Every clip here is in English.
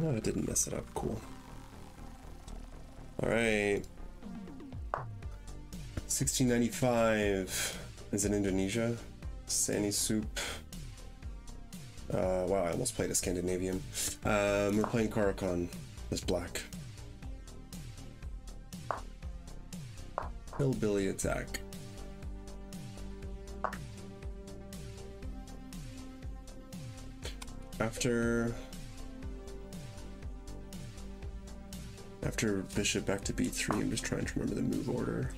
No, I didn't mess it up. Cool. All right. 1695 is in Indonesia. Sani soup. Wow, I almost played a Scandinavian. We're playing caro-kann. That's black. Hillbilly attack. After bishop back to b3, I'm just trying to remember the move order.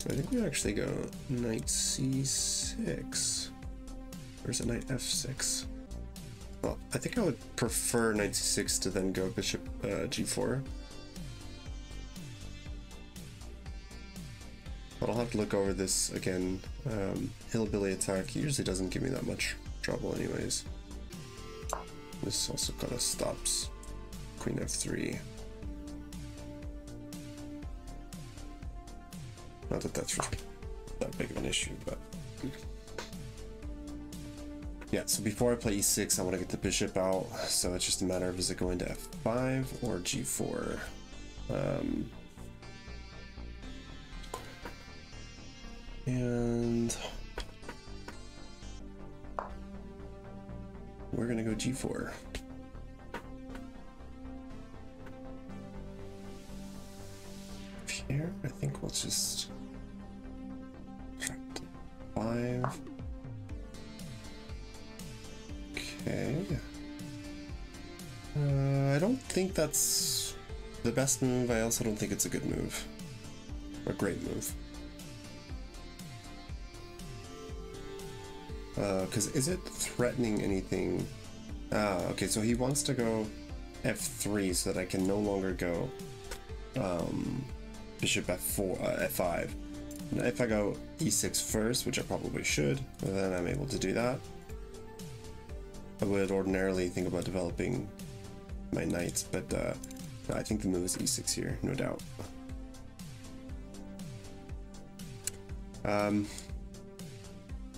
I think we actually go knight c6. Or is it knight f6? Well, I think I would prefer knight c6 to then go bishop g4. But I'll have to look over this again. Hillbilly attack usually doesn't give me that much trouble anyways. This also kind of stops queen f3. Not that that's that big of an issue, but yeah. So before I play e6, I want to get the bishop out. So it's just a matter of is it going to f5 or g4. And we're gonna go g4. Here, I think we'll just try 5. Okay. I don't think that's the best move. I also don't think it's a good move. A great move. Because is it threatening anything? Okay, so he wants to go f3 so that I can no longer go bishop f4, f5. Now if I go e6 first, which I probably should, then I'm able to do that. I would ordinarily think about developing my knights, but I think the move is e6 here, no doubt.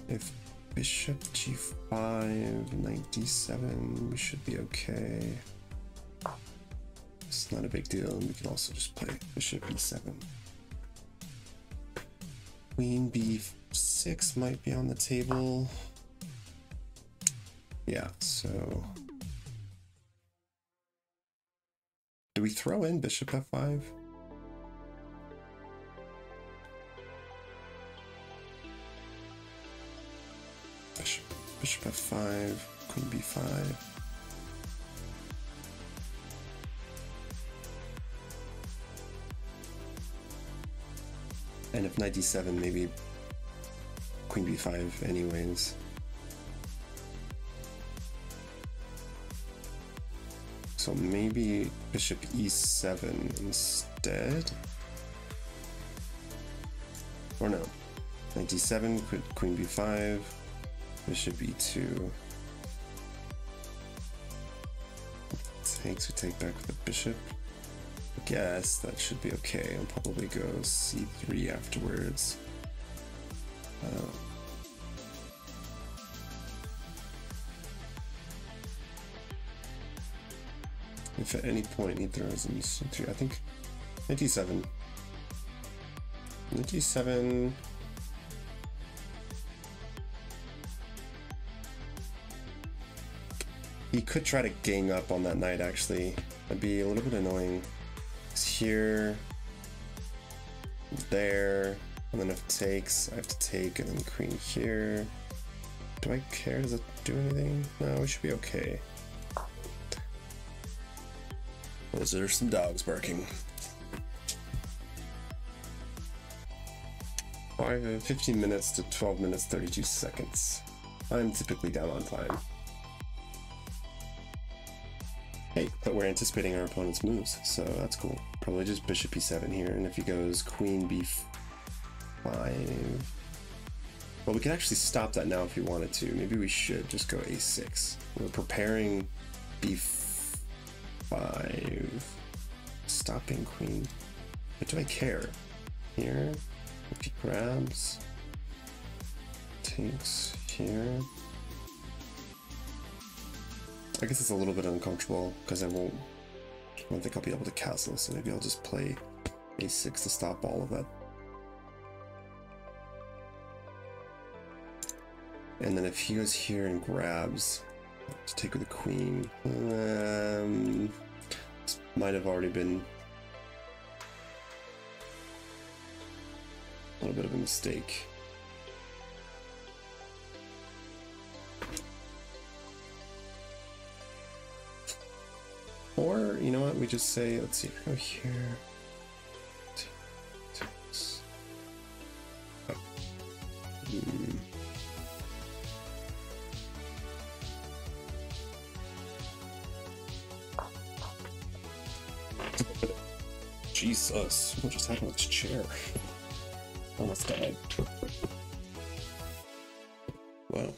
If bishop g5, knight d7, we should be okay. It's not a big deal, and we can also just play bishop e7. Queen b6 might be on the table. Yeah, so do we throw in bishop f5? Bishop f5, queen b5. And if knight d7, maybe queen b5 anyways. So maybe bishop e7 instead? Or no, knight d7, queen b5, bishop e2. Takes, we take back with the bishop. I guess that should be okay. I'll probably go c3 afterwards. If at any point he throws in c3, I think knight d7. Knight d7. He could try to gang up on that knight, actually. That'd be a little bit annoying. It's here, there, and then if it takes, I have to take, and then queen here. Do I care? Does it do anything? No, we should be okay. Those are some dogs barking. 15 minutes to 12 minutes, 32 seconds. I'm typically down on time. Hey, but we're anticipating our opponent's moves, so that's cool. Probably just bishop e7 here, and if he goes queen b5... Well, we can actually stop that now if we wanted to. Maybe we should just go a6. We're preparing b5... Stopping queen... But do I care? Here, if he grabs... Takes here... I guess it's a little bit uncomfortable because I don't think I'll be able to castle, so maybe I'll just play a6 to stop all of that. And then if he goes here and grabs, to take with the queen, this might have already been a little bit of a mistake. Or, you know what, we just say, let's see, go here. Oh. Jesus, what just happened with this chair? Almost died. Wow.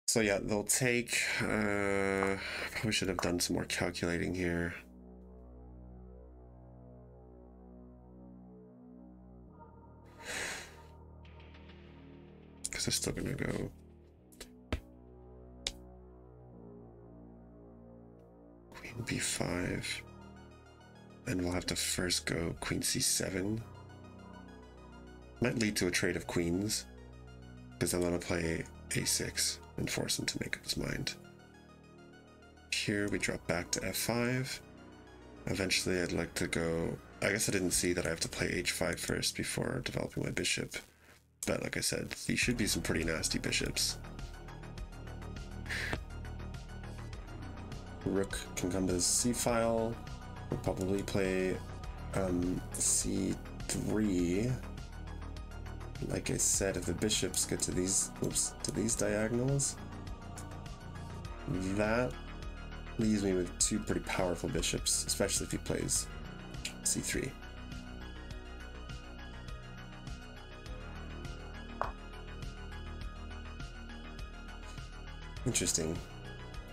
So yeah, they'll take, probably should have done some more calculating here. Because they're still gonna go. Queen b5. And we'll have to first go queen c7. Might lead to a trade of queens, because I'm gonna play a6 and force him to make up his mind. Here we drop back to f5. Eventually I'd like to go, I guess I didn't see that I have to play h5 first before developing my bishop. But like I said, these should be some pretty nasty bishops. Rook can come to the c-file. We'll probably play c3. Like I said, if the bishops get to these, to these diagonals, that leaves me with two pretty powerful bishops, especially if he plays c3. Interesting.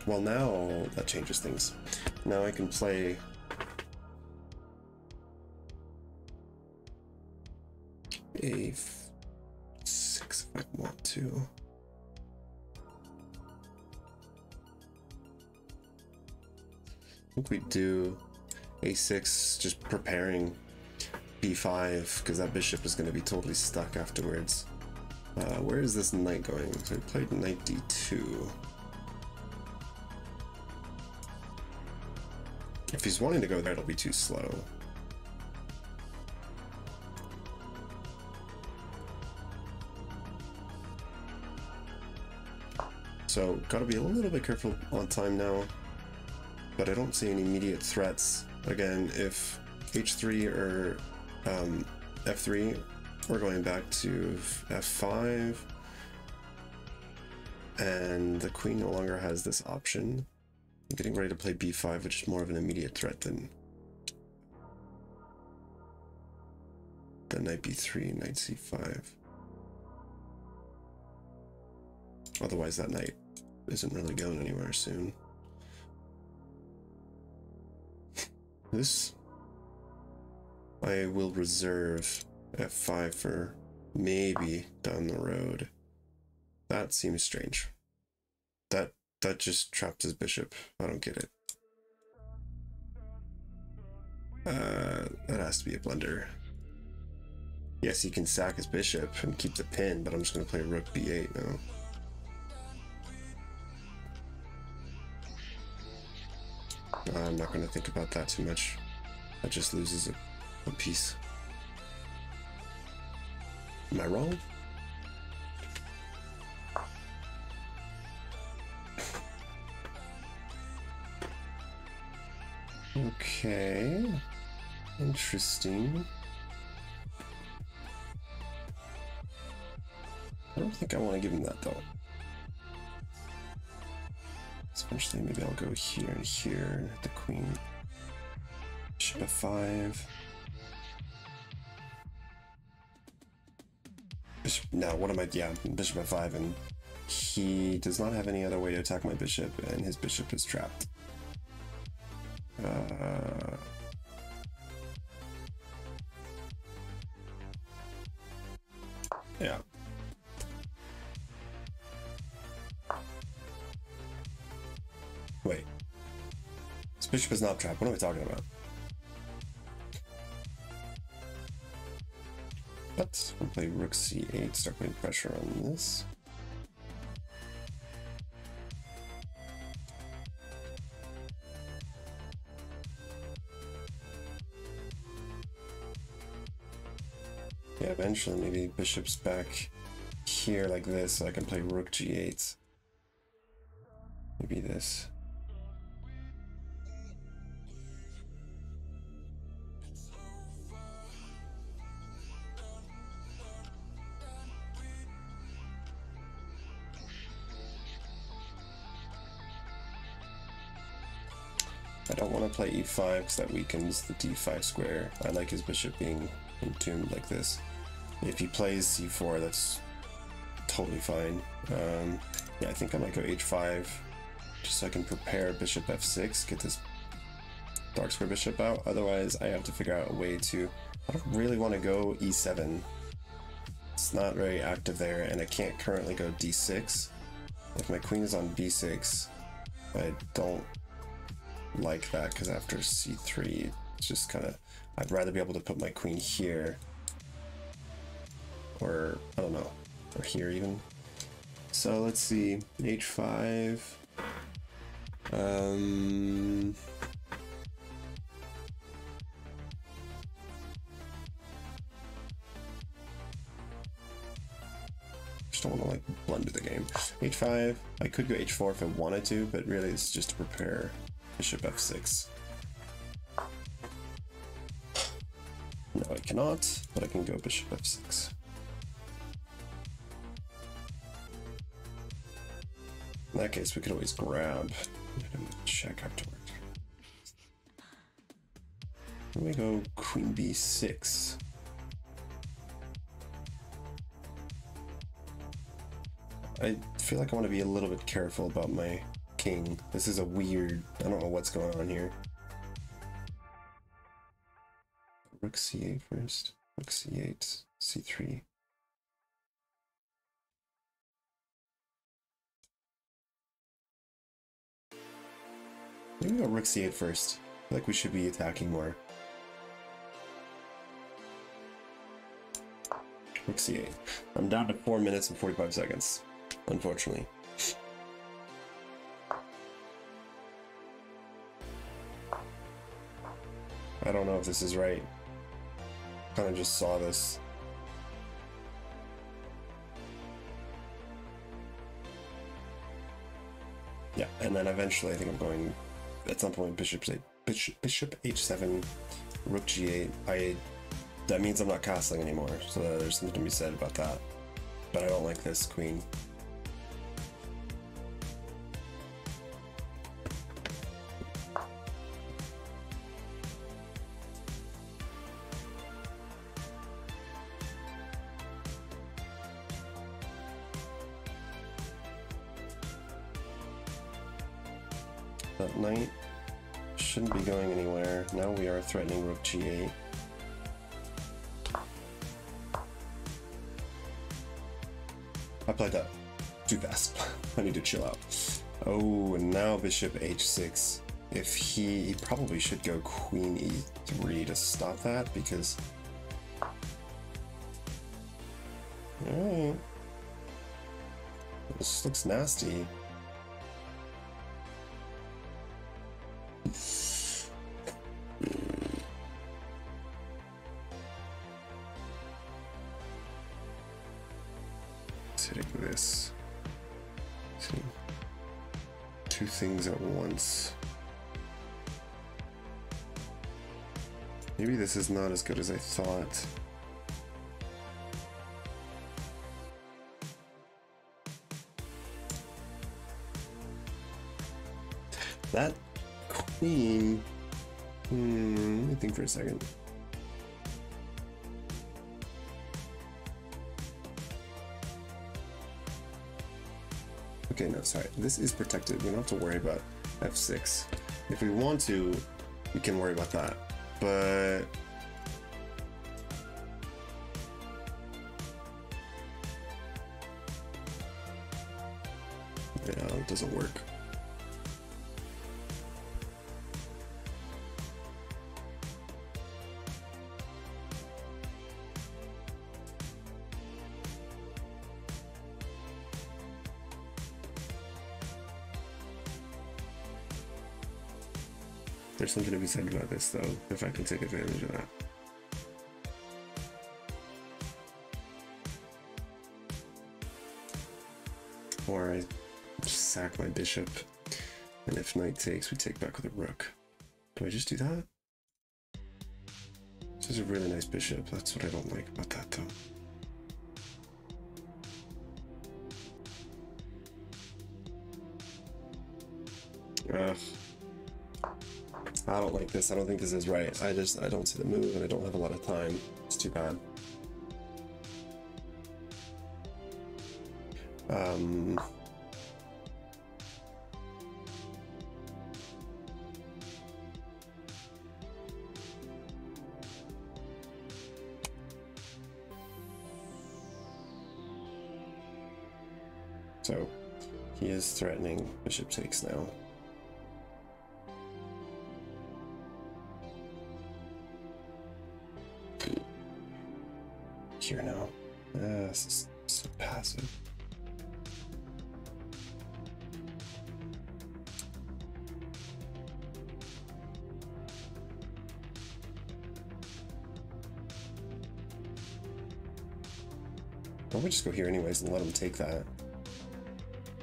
Well, now that changes things. Now I can play a6 if I want to. I think we do a6, just preparing b5, because that bishop is going to be totally stuck afterwards. Where is this knight going? So we played knight d2. If he's wanting to go there, it'll be too slow. So, gotta be a little bit careful on time now, but I don't see any immediate threats. Again, if h3 or f3, we're going back to f5, and the queen no longer has this option. I'm getting ready to play b5, which is more of an immediate threat than knight b3, knight c5. Otherwise, that knight isn't really going anywhere soon. This I will reserve f5 for maybe down the road. That seems strange. That just trapped his bishop. I don't get it. That has to be a blunder. Yes, he can sack his bishop and keep the pin, but I'm just going to play rook b8 now. I'm not going to think about that too much. That just loses a piece. Am I wrong? Okay. Interesting. I don't think I want to give him that though. Eventually, maybe I'll go here and here and hit the queen. Bishop f5. Bishop, no, what am I? Yeah, bishop f5, and he does not have any other way to attack my bishop, and his bishop is trapped. Yeah. Wait. This bishop is not trapped. What am I talking about? But we'll play rook c8, start putting pressure on this. Yeah, eventually maybe bishop's back here like this, so I can play rook g8. Maybe this. I don't want to play e5 because that weakens the d5 square. I like his bishop being entombed like this. If he plays c4, that's totally fine. Yeah, I think I might go h5 just so I can prepare bishop f6, get this dark square bishop out. Otherwise, I have to figure out a way to... I don't really want to go e7. It's not very active there, and I can't currently go d6. If my queen is on b6, I don't like that because after c3, it's just kind of... I'd rather be able to put my queen here, or I don't know, or here even. So let's see, h5. Just don't want to like blunder the game. h5. I could go h4 if I wanted to, but really it's just to prepare bishop f6. No, I cannot, but I can go bishop f6. In that case, we could always grab and check afterward. Then we go queen b6. I feel like I want to be a little bit careful about my king. This is a weird... I don't know what's going on here. Rook c8 first. Rook c8, c3. Maybe go rook c8 first. I feel like we should be attacking more. Rook c8. I'm down to 4 minutes and 45 seconds, unfortunately. I don't know if this is right. Kind of just saw this. Yeah, and then eventually I think I'm going at some point bishop h7, rook g8. That means I'm not castling anymore, so there's something to be said about that. But I don't like this queen. That knight shouldn't be going anywhere. Now we are threatening rook g8. I played that too fast. I need to chill out. Oh, and now bishop h6. If he probably should go queen e3 to stop that, because... Alright. This looks nasty. Hitting this. See, two things at once. Maybe this is not as good as I thought. That queen. Let me think for a second. Okay, no, sorry. This is protected. We don't have to worry about f6. If we want to, we can worry about that. But... yeah, it doesn't work. There's something to be said about this, though, if I can take advantage of that. Or I just sack my bishop, and if knight takes, we take back with a rook. Do I just do that? This is a really nice bishop. That's what I don't like about that, though. I don't like this. I don't think this is right. I don't see the move, and I don't have a lot of time. It's too bad. So he is threatening bishop takes now. Here now. This is so passive. Why don't we just go here anyways and let him take that?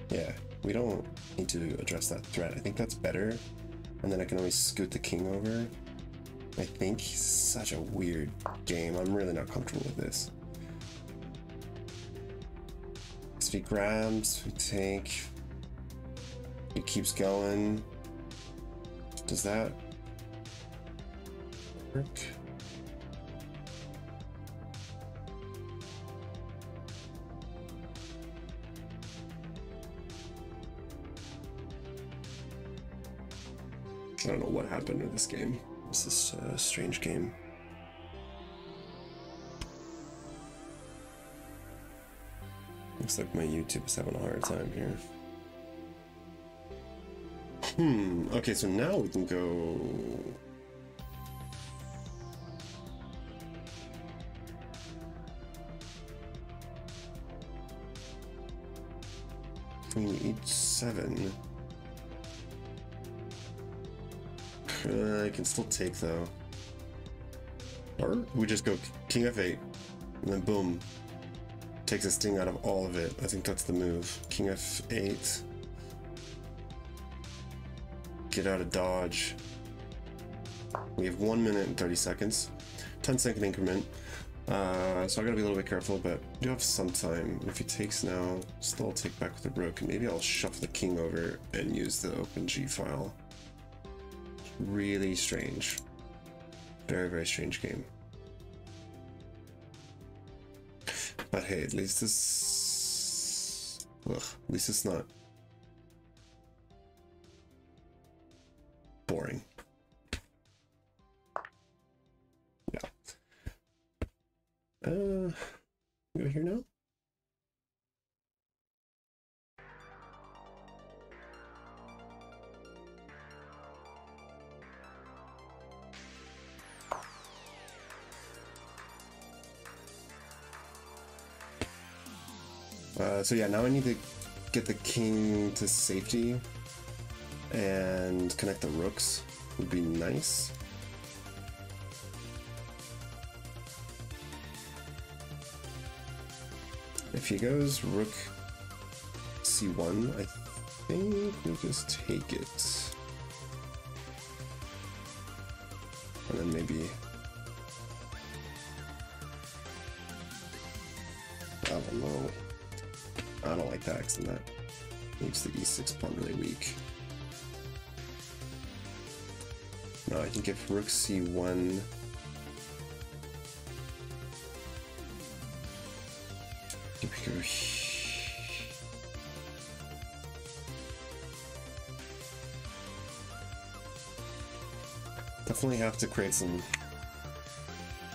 Yeah, we don't need to address that threat. I think that's better. And then I can always scoot the king over. I think it's such a weird game. I'm really not comfortable with this. So if he grabs, we take. He keeps going. Does that work? I don't know what happened in this game. This is a strange game. Looks like my YouTube is having a hard time here. Okay, so now we can go... Queen H7. I can still take though. Or we just go King F8 and then boom. Takes a sting out of all of it. I think that's the move. King F8. Get out of dodge. We have 1 minute and 30 seconds. 10-second increment. So I gotta be a little bit careful, but I do have some time. If he takes now, still take back with the rook, and maybe I'll shuffle the king over and use the open G file. Really strange. Very, very strange game. But hey, at least this... Ugh, at least it's not boring. Yeah. Go here now? So yeah, now I need to get the king to safety and connect the rooks would be nice. If he goes rook c1, I think we just take it. And then maybe... I don't know. I don't like that because that makes the e6 pawn really weak. No, I think if rook c1... If we go definitely have to create some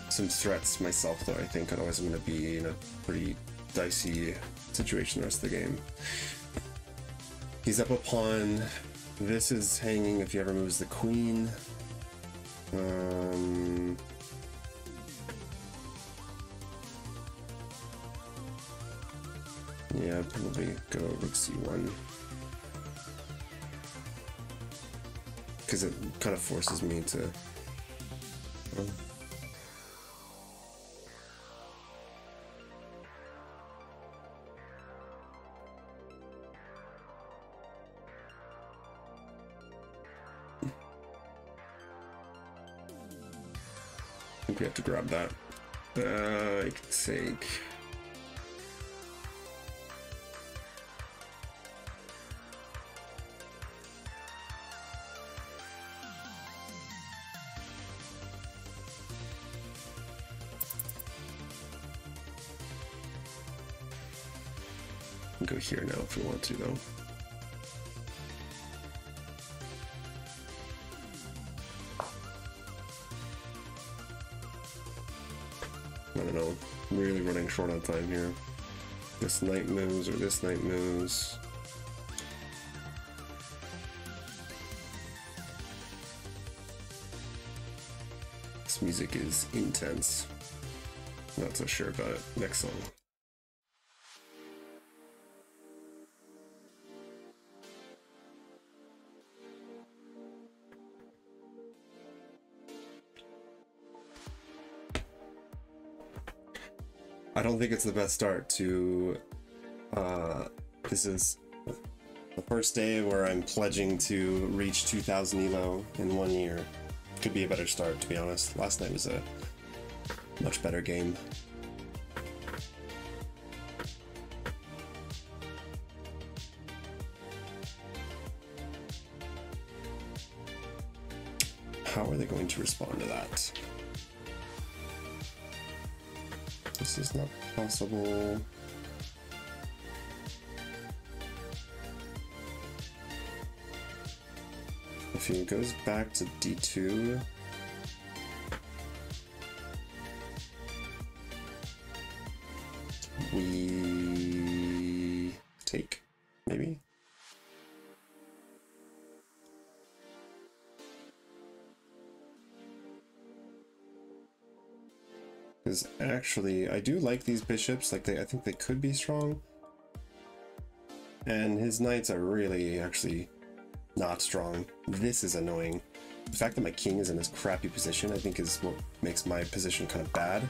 threats myself though, I think, otherwise I'm going to be in a pretty dicey situation the rest of the game. He's up a pawn. This is hanging if he ever moves the queen. Yeah, probably go rook c1. because it kind of forces me to. I think we have to grab that. I can take. Go here now if we want to, though. I don't know. I'm really running short on time here. This knight moves or this knight moves. This music is intense. Not so sure about it. Next song. I don't think it's the best start to, this is the first day where I'm pledging to reach 2000 elo in 1 year. Could be a better start, to be honest. Last night was a much better game. How are they going to respond to that? This is not possible. If he goes back to D2, we take, maybe? Because actually, I do like these bishops. Like I think they could be strong. And his knights are really actually not strong. This is annoying. The fact that my king is in this crappy position, I think, is what makes my position kind of bad.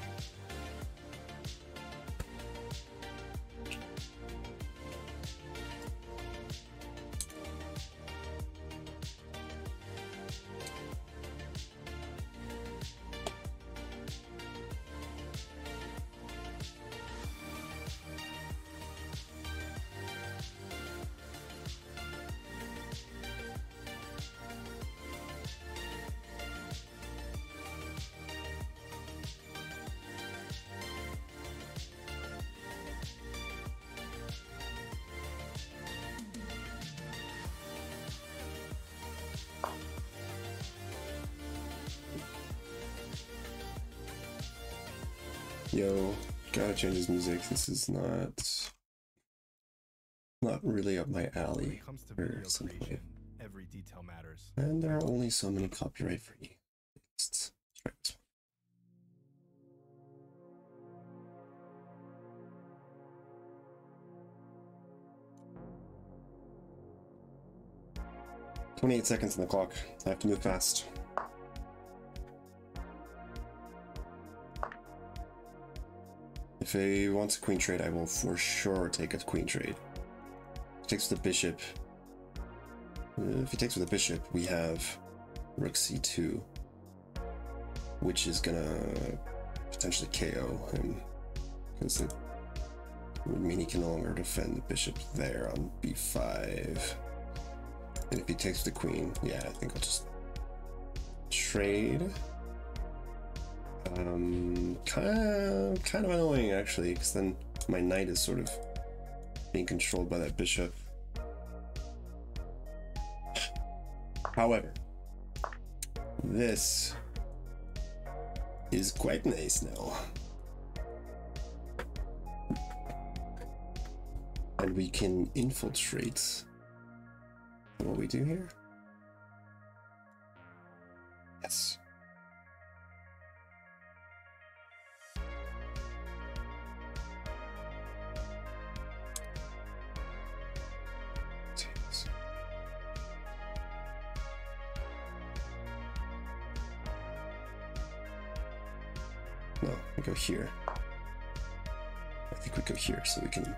Yo, gotta change his music. This is not really up my alley. Every detail matters. And there are only so many copyright-free. Let's try this one. 28 seconds on the clock. I have to move fast. If he wants a queen trade, I will for sure take a queen trade. If he takes the bishop. If he takes with the bishop, we have rook c2, which is gonna potentially KO him, because it would mean he can no longer defend the bishop there on b5. And if he takes the queen, yeah, I think I'll just trade. Kind of annoying actually, because then my knight is sort of being controlled by that bishop. However, this is quite nice now. And we can infiltrate. What we do here? Yes. No, we go here. I think we go here so we can.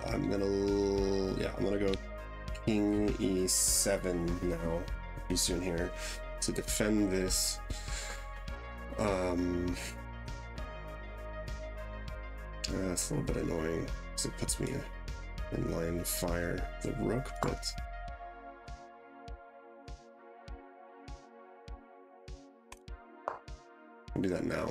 I'm gonna go King E7 now, pretty soon here, to defend this. That's a little bit annoying because it puts me in line to fire the rook, but I'll do that now.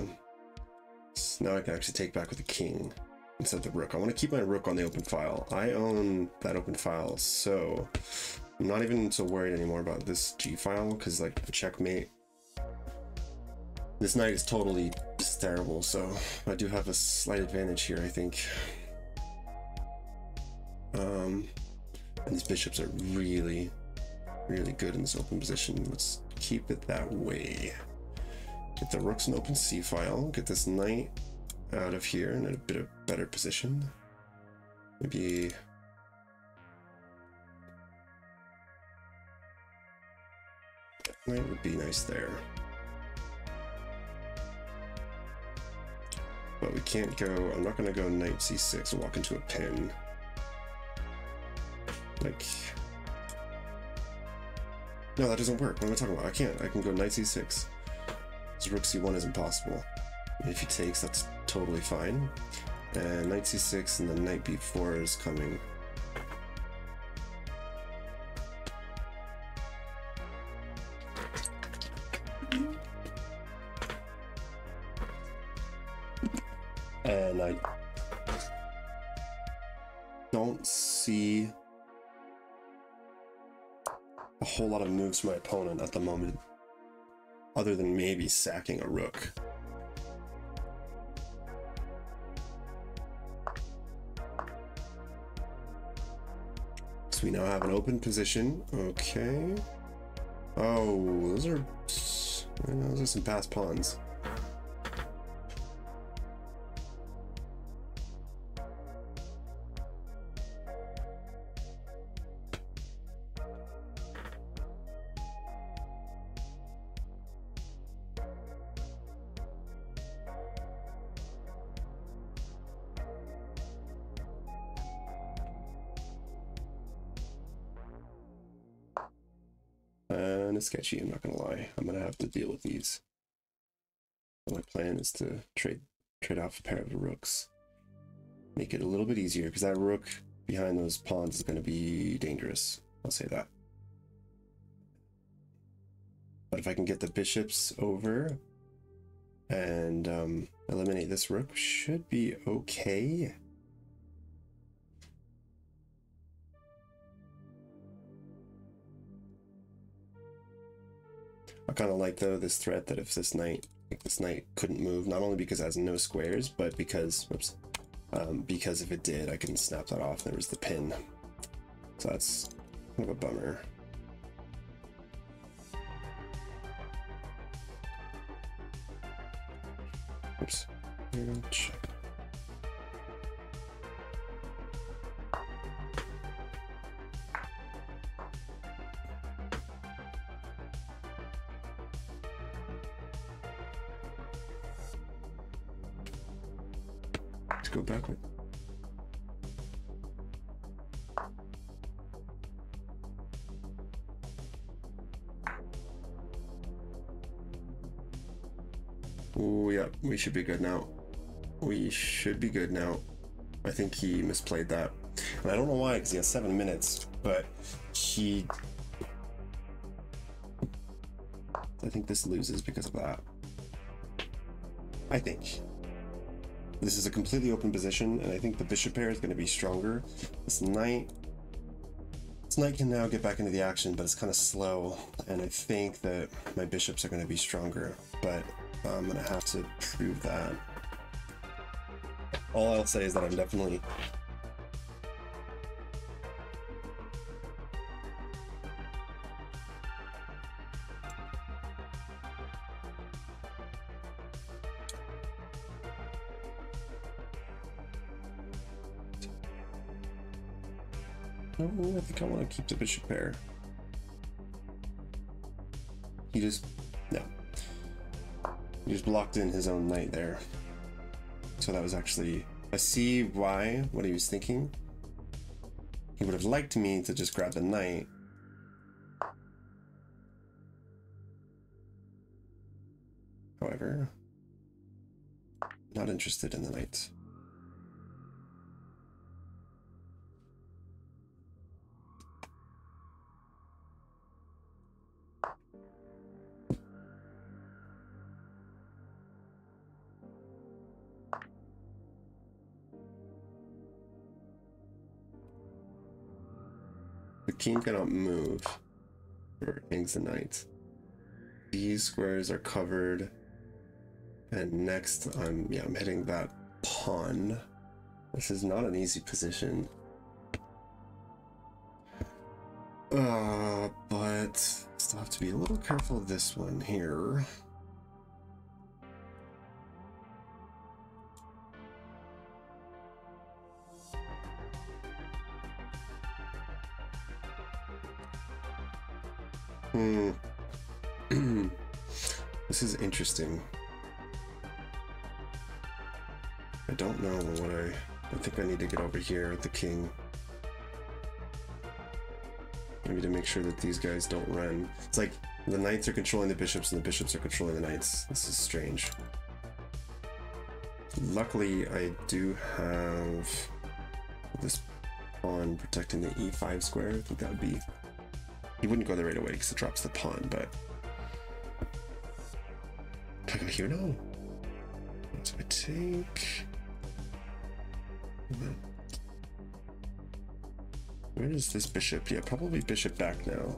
So now I can actually take back with the king instead of the rook. I want to keep my rook on the open file. I own that open file, so I'm not even so worried anymore about this G file because, like, the checkmate. This knight is totally just terrible, so I do have a slight advantage here, I think. And these bishops are really, really good in this open position. Let's keep it that way. Get the rooks in open C file. Get this knight out of here in a bit of better position. Maybe that knight would be nice there. But we can't go, I'm not going to go knight c6 and walk into a pin. Like, no, that doesn't work. What am I talking about? I can't. I can go knight c6. So rook c1 isn't possible. If he takes, that's totally fine. And knight c6 and then knight b4 is coming. And I don't see a whole lot of moves for my opponent at the moment, other than maybe sacking a rook. So we now have an open position. Okay. Oh, those are some passed pawns. And it's sketchy, I'm not gonna lie. I'm gonna have to deal with these. My plan is to trade off a pair of rooks. Make it a little bit easier, because that rook behind those pawns is gonna be dangerous. I'll say that. But if I can get the bishops over and eliminate this rook, should be okay. I kind of like, though, this threat that if this knight couldn't move, not only because it has no squares, but because, because if it did, I can snap that off. There was the pin. So that's kind of a bummer. Oops. Check. Let's go backward. Oh yeah, we should be good now. We should be good now. I think he misplayed that. And I don't know why, because he has 7 minutes, but I think this loses because of that. I think. This is a completely open position, and I think the bishop pair is going to be stronger. This knight can now get back into the action, but it's kind of slow, and I think that my bishops are going to be stronger, but I'm going to have to prove that. All I'll say is that I'm definitely... No, I think I want to keep the bishop pair. He just... no. He just blocked in his own knight there. So that was actually... I see why, what he was thinking. He would have liked me to just grab the knight. However, not interested in the knight. The king cannot move or hangs the knight. These squares are covered. And next I'm hitting that pawn. This is not an easy position. But still have to be a little careful of this one here. This is interesting. I don't know what I think I need to get over here at the king. Maybe to make sure that these guys don't run. It's like the knights are controlling the bishops and the bishops are controlling the knights. This is strange. Luckily, I do have this pawn protecting the e5 square. I think that would be... He wouldn't go there right away because it drops the pawn, but... Do I go here now? What do I take? Where is this bishop? Yeah, probably bishop back now.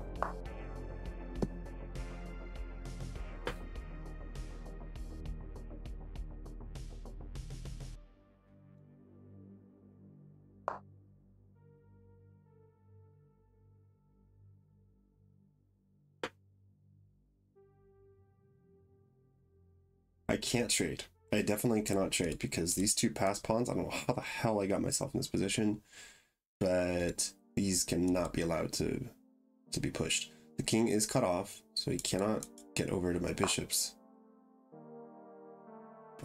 I can't trade. I definitely cannot trade because these two pass pawns, I don't know how the hell I got myself in this position, but these cannot be allowed to be pushed. The king is cut off, so he cannot get over to my bishops.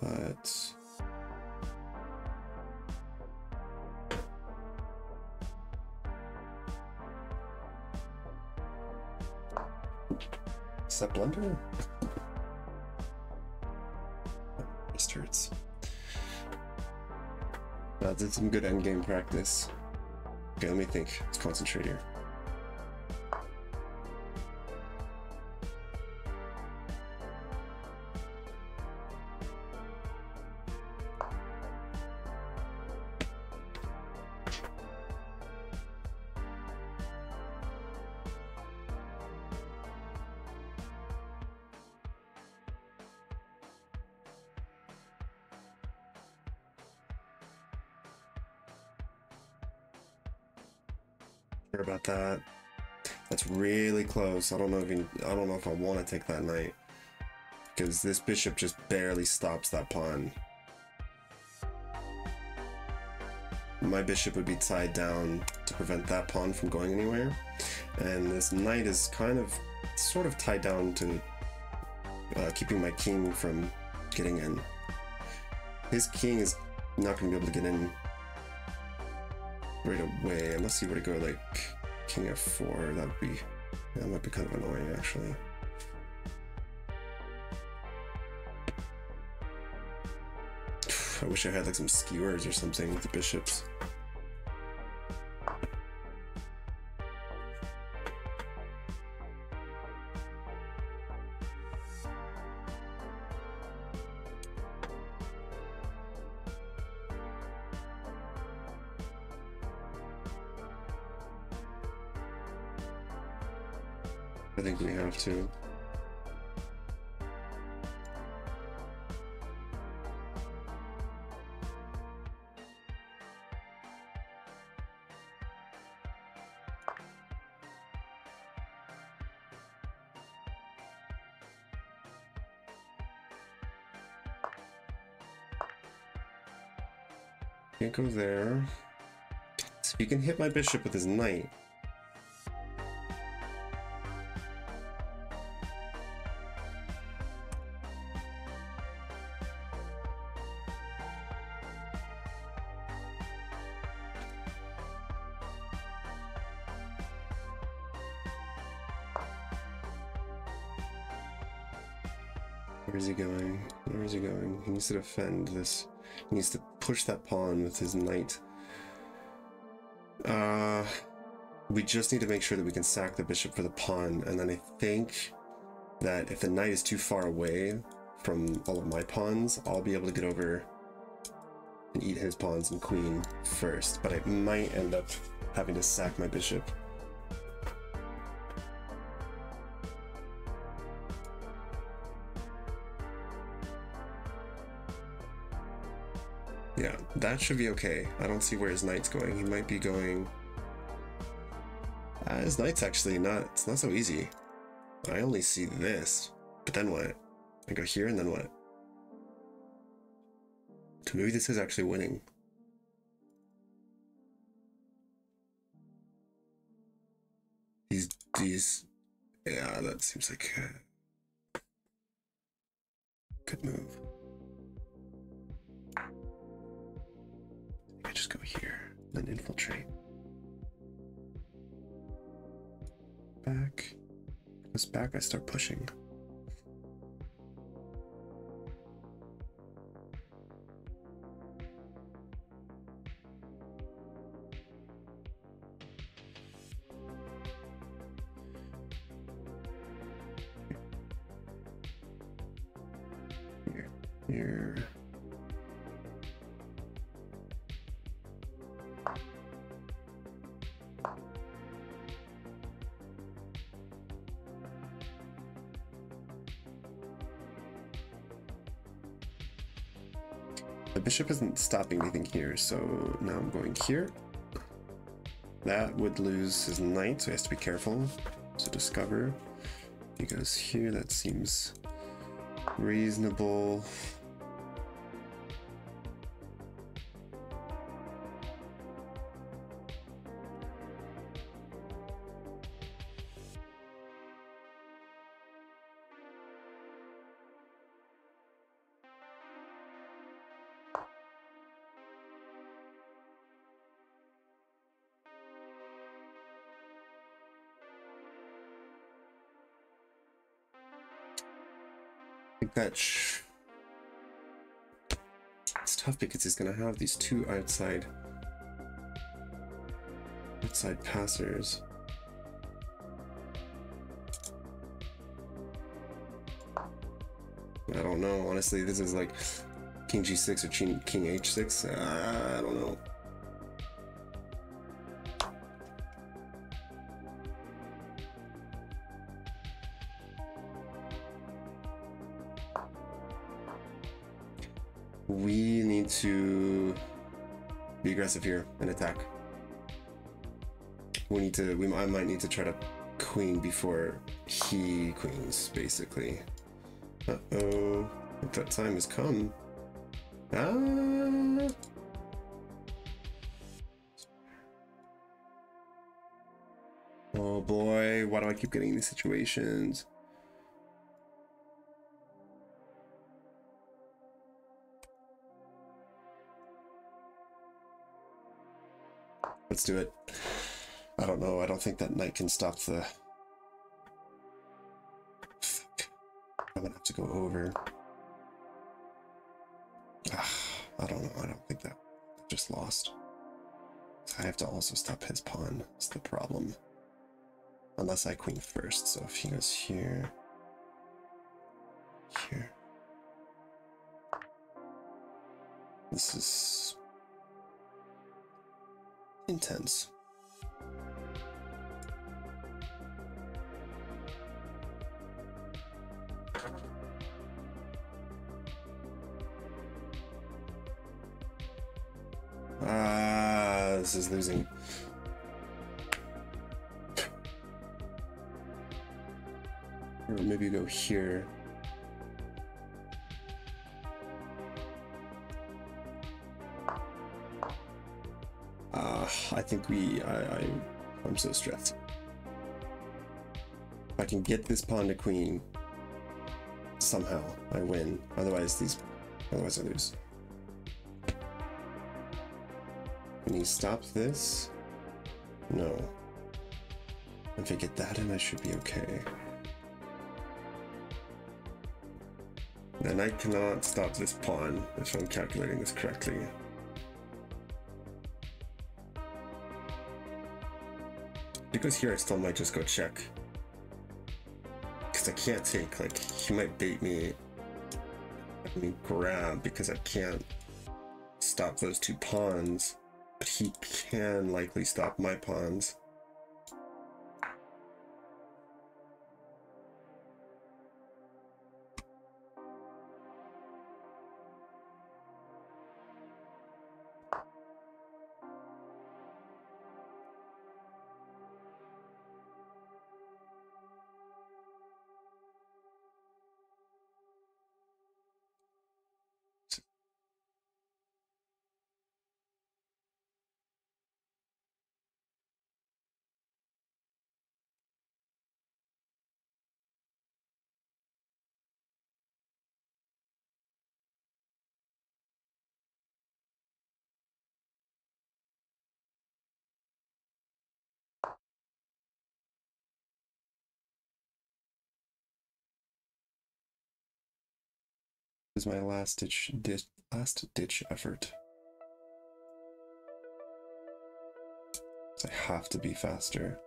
But... Is that blunder? Wrist hurts. Did some good endgame practice. Okay, let me think. Let's concentrate here. About that. That's really close. I don't know if I want to take that knight because this bishop just barely stops that pawn. My bishop would be tied down to prevent that pawn from going anywhere, and this knight is sort of tied down to keeping my king from getting in. His king is not going to be able to get in right away unless he were to go like king f4. That might be kind of annoying actually. I wish I had like some skewers or something with the bishops. I think we have to. Can't go there. So he can hit my bishop with his knight. Where is he going? Where is he going? He needs to defend this. He needs to push that pawn with his knight. We just need to make sure that we can sack the bishop for the pawn, and then I think that if the knight is too far away from all of my pawns, I'll be able to get over and eat his pawns and queen first, but I might end up having to sack my bishop. Yeah, that should be okay. I don't see where his knight's going. He might be going... his knight's actually it's not so easy. I only see this, but then what? I go here and then what? So maybe this is actually winning. These, yeah, that seems like a good move. I just go here, then infiltrate. Back. This back, I start pushing. Here. The bishop isn't stopping anything here, so now I'm going here. That would lose his knight, so he has to be careful. So discover. If he goes here, that seems reasonable. It's tough because he's gonna have these two outside passers. I don't know, honestly. This is like king g6 or king h6. I don't know. We need to be aggressive here and attack. I might need to try to queen before he queens, basically. Uh-oh. If that time has come. Ah! Oh boy, why do I keep getting in these situations? Let's do it. I don't know. I don't think that knight can stop the... Fuck. I'm gonna have to go over. I don't know. I don't think that I just lost. I have to also stop his pawn. That's the problem. Unless I queen first. So if he goes here... Here... This is... intense. This is losing. Or maybe go here. I think I'm so stressed. If I can get this pawn to queen, somehow I win. Otherwise I lose. Can he stop this? No. If I get that in, I should be okay. then I cannot stop this pawn if I'm calculating this correctly. If it goes here, I still might just go check. Because I can't take, like, he might bait me. Let me grab because I can't stop those two pawns. But he can likely stop my pawns. This is my last ditch effort. So I have to be faster.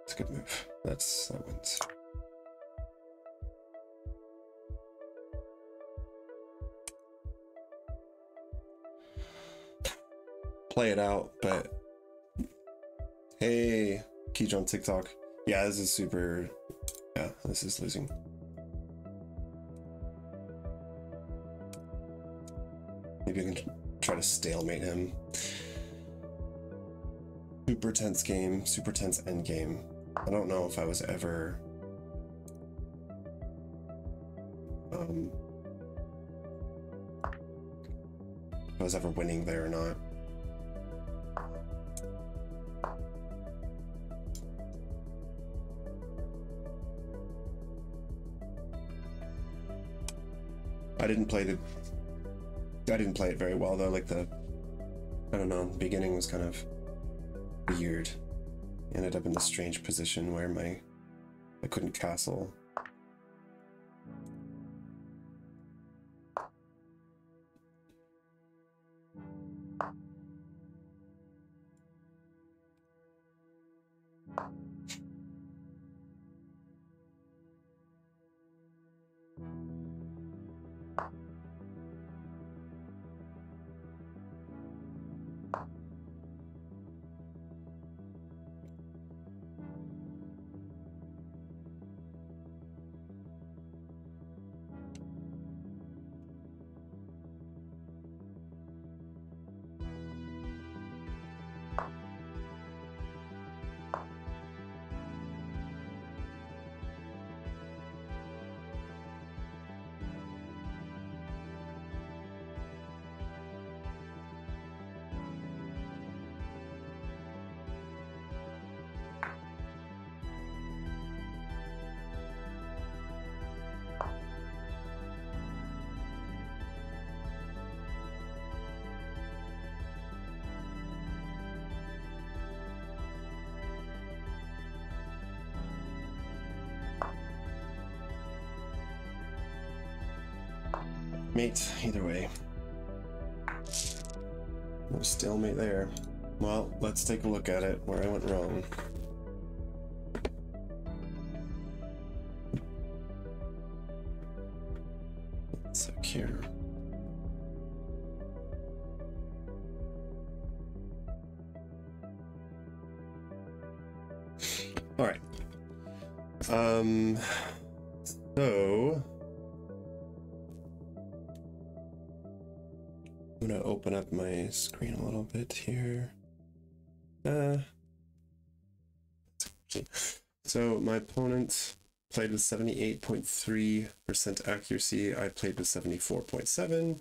It's a good move. That wins. Play it out, but hey, Keej on TikTok. Yeah, this is super. Yeah, this is losing. Maybe I can try to stalemate him. Super tense game, super tense end game. I don't know if I was ever winning there or not. I didn't play it very well though. Like I don't know, the beginning was kind of weird. Ended up in this strange position where I couldn't castle. Mate, either way. No stalemate there. Well, let's take a look at it, where I went wrong. Let's look here. All right. So I'm gonna open up my screen a little bit here. So my opponent played with 78.3% accuracy. I played with 74.7.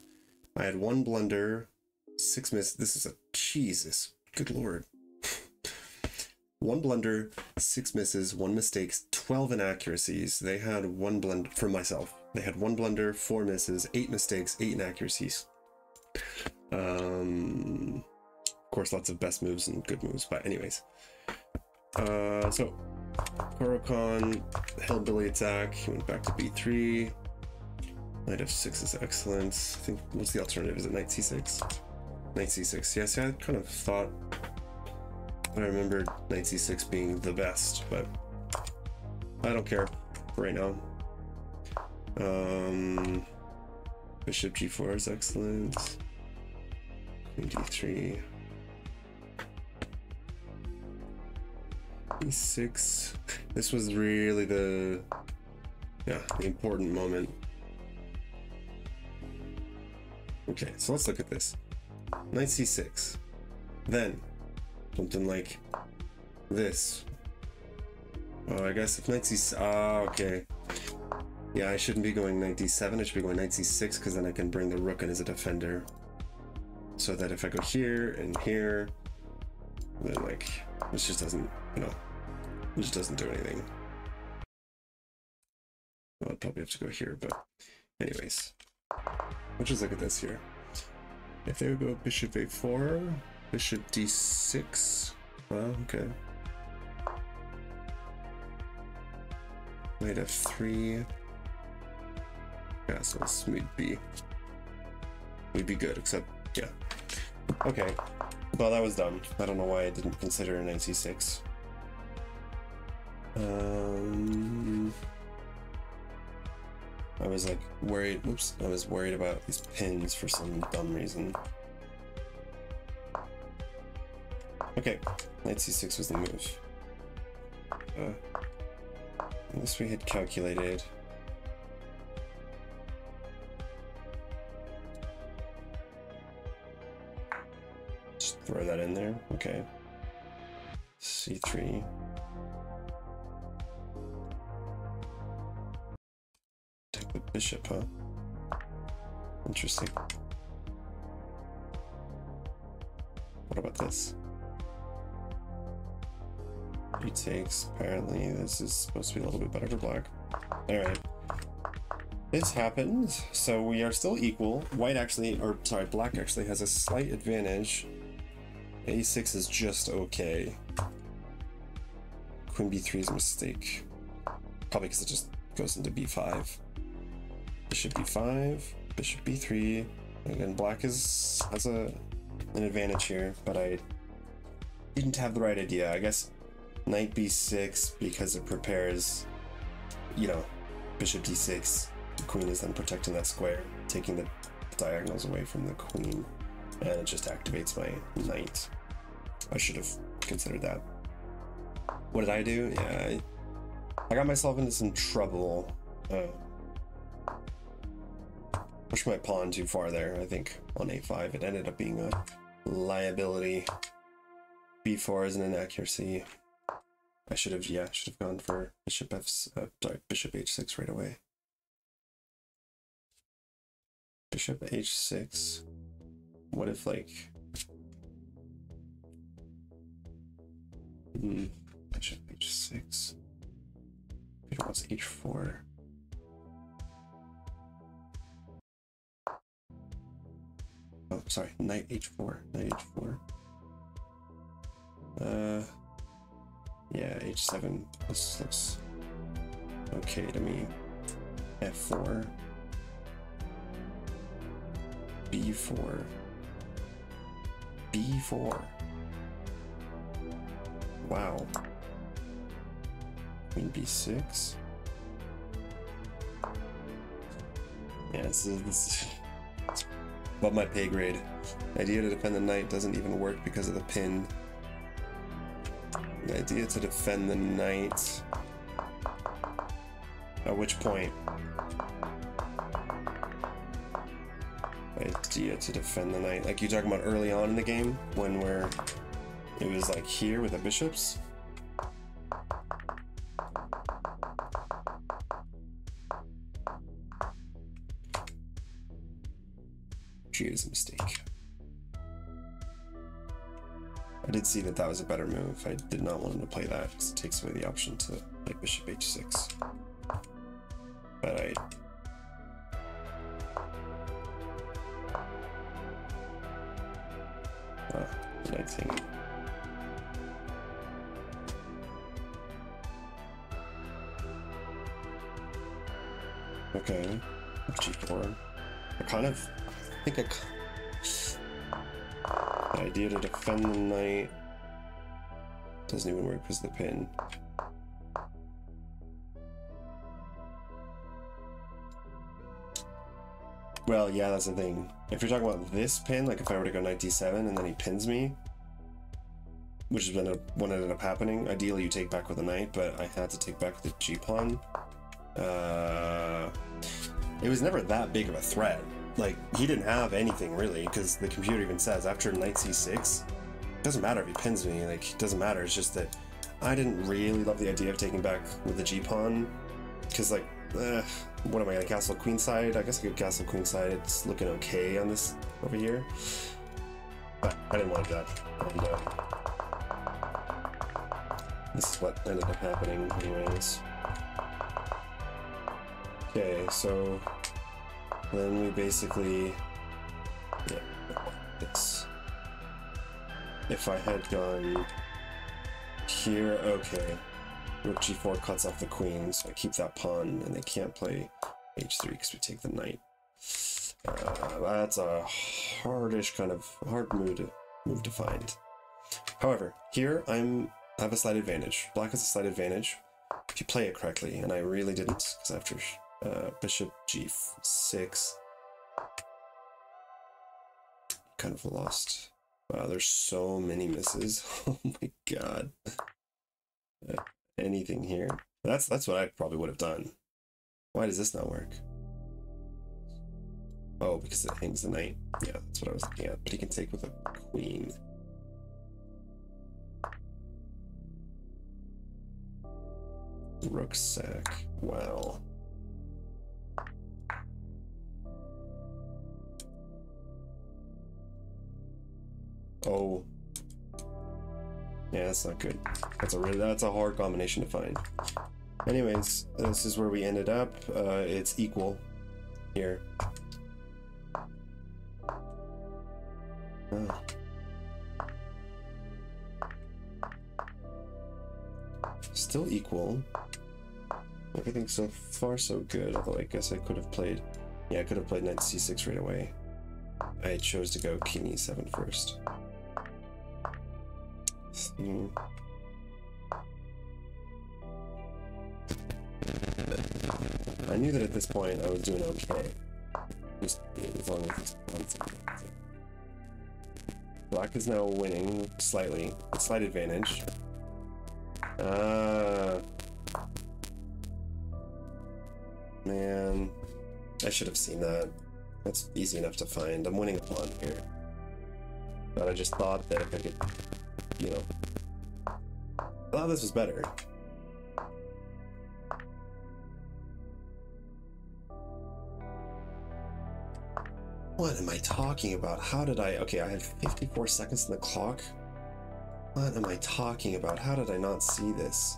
I had one blunder, 6 misses. This is a Jesus, good lord. One blunder, 6 misses, 1 mistake, 12 inaccuracies. They had one blunder for myself. They had 1 blunder, 4 misses, 8 mistakes, 8 inaccuracies. Of course, lots of best moves and good moves, but anyways. So caro-kann, hillbilly attack. He went back to b3. Knight f6 is excellent. I think, what's the alternative? Is it knight c6? Knight c6. Yes, yeah, I kind of thought, I remembered knight c6 being the best, but I don't care for right now. Bishop g4 is excellent. Queen d3. e6. This was really the important moment. Okay, so let's look at this. Knight c6. Then something like this. Oh, I guess if knight c6. Okay. Yeah, I shouldn't be going knight d7. I should be going knight c6 because then I can bring the rook in as a defender. So that if I go here and here, then like this just doesn't, it just doesn't do anything. Well, I'd probably have to go here, but anyways. Let's just look at this here. If they would go bishop a4, bishop d6. Well, okay. Knight f3. Yeah, so we'd be good, except yeah. Okay. Well, that was dumb. I don't know why I didn't consider knight c6. I was like worried, oops, I was worried about these pins for some dumb reason. Okay, knight c6 was the move. This we had calculated. Just throw that in there, okay. c3. Take the bishop, huh? Interesting. What about this? He takes, apparently this is supposed to be a little bit better for black. Alright. This happened, so we are still equal. White actually, or sorry, black actually has a slight advantage. a6 is just okay. Queen b3 is a mistake. Probably because it just goes into b5. Bishop b5, bishop b3. Again, black has an advantage here, but I didn't have the right idea. I guess knight b6 because it prepares, bishop d6. The queen is then protecting that square, taking the diagonals away from the queen, and it just activates my knight. I should have considered that. What did I do? Yeah, I got myself into some trouble. Pushed my pawn too far there, I think, on a5. It ended up being a liability. b4 is an inaccuracy. I should have gone for bishop h6 right away. Bishop h6. What if like bishop h6. If it wants h4. Oh, sorry, knight h4. Knight h4. Yeah, h7. This looks okay to me. f4. b4. b4. Wow. Queen b6. Yeah, this is above my pay grade. The idea to defend the knight doesn't even work because of the pin. The idea to defend the knight. At which point? Idea to defend the knight. Like you talking about early on in the game when it was like here with the bishops. Gee, it is a mistake. I did see that was a better move. I did not want him to play that because it takes away the option to play bishop h6. But knight thing. Okay. G4. I kind of think the idea to defend the knight doesn't even work because of the pin. Well, yeah, that's the thing. If you're talking about this pin, like if I were to go knight d7 and then he pins me, which is what ended up happening. Ideally, you take back with a knight, but I had to take back with the g-pawn. It was never that big of a threat. Like, he didn't have anything really, because the computer even says after knight c6, it doesn't matter if he pins me, like, it doesn't matter. It's just that I didn't really love the idea of taking back with the g-pawn, because, like, what am I gonna castle queenside? I guess I could castle queenside. It's looking okay on this over here, but I didn't want to do that. And, this is what ended up happening anyways. Okay, so then we basically, yeah, it's, if I had gone here, okay, rook g4 cuts off the queen, so I keep that pawn, and they can't play h3 because we take the knight. That's a hardish kind of hard move to find. However, here I have a slight advantage. Black has a slight advantage if you play it correctly, and I really didn't, because after bishop g6, kind of lost. Wow, there's so many misses. Oh my god. Anything here? That's what I probably would have done. Why does this not work? Oh, because it hangs the knight. Yeah, that's what I was looking at. But he can take with a queen. Rook sack. Wow. Oh. Yeah, that's not good. That's a hard combination to find. Anyways, this is where we ended up. It's equal here. Oh. Still equal. Everything so far so good, although I guess I could have played, yeah, I could have played knight c6 right away. I chose to go king e7 first. I knew that at this point I was doing okay. Just as long as it's Black is now winning slightly, a slight advantage. Man, I should have seen that. That's easy enough to find. I'm winning a pawn here. But I just thought that if I could, you know, I thought this was better. What am I talking about? How did I... Okay, I had 54 seconds on the clock. What am I talking about? How did I not see this?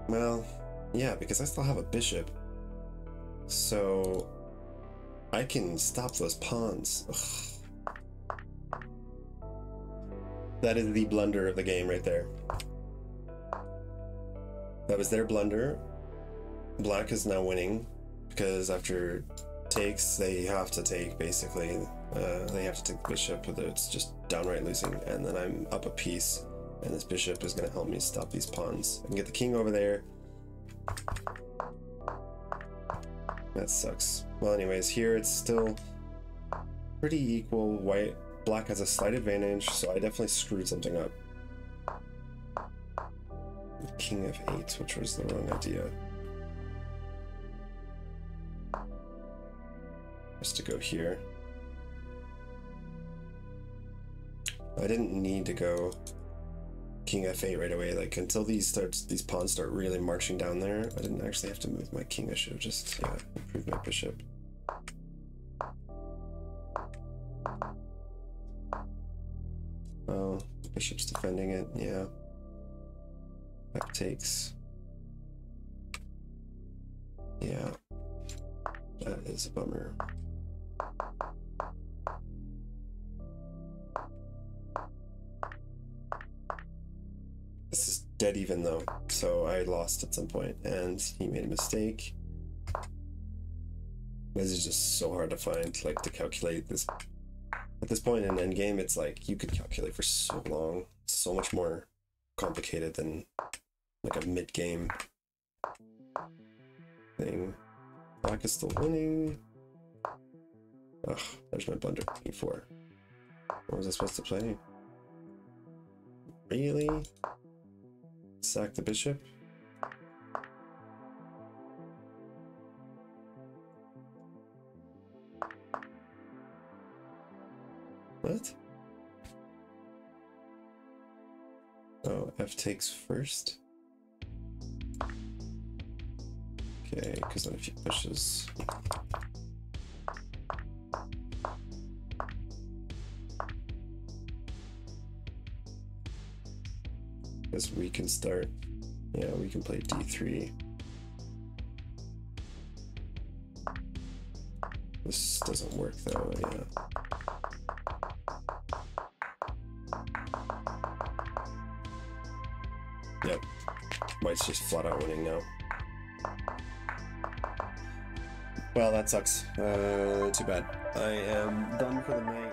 Well, yeah, because I still have a bishop. So I can stop those pawns. Ugh. That is the blunder of the game right there. That was their blunder. Black is now winning because after takes, they have to take, basically. They have to take the bishop, whether it's just downright losing, and then I'm up a piece, and this bishop is going to help me stop these pawns. I can get the king over there. That sucks. Well, anyways, here it's still pretty equal. Black has a slight advantage, so I definitely screwed something up. King f8, which was the wrong idea. Just to go here. I didn't need to go king f8 right away. Like, until these pawns start really marching down there, I didn't actually have to move my king. I should have just, yeah, improved my bishop. Oh, the bishop's defending it, yeah. That takes. Yeah. That is a bummer. This is dead even though, so I lost at some point, and he made a mistake. This is just so hard to find, like, to calculate this. At this point in endgame, it's like you could calculate for so long. It's so much more complicated than like a mid-game thing. Black is still winning. Ugh, there's my blunder. E4. What was I supposed to play? Really? Sack the bishop? What? Oh, F takes first? Okay, because then if he pushes... Guess we can start. Yeah, we can play D3. This doesn't work though, yeah. Yep. White's just flat out winning now. Well, that sucks. Too bad. I am done for the night.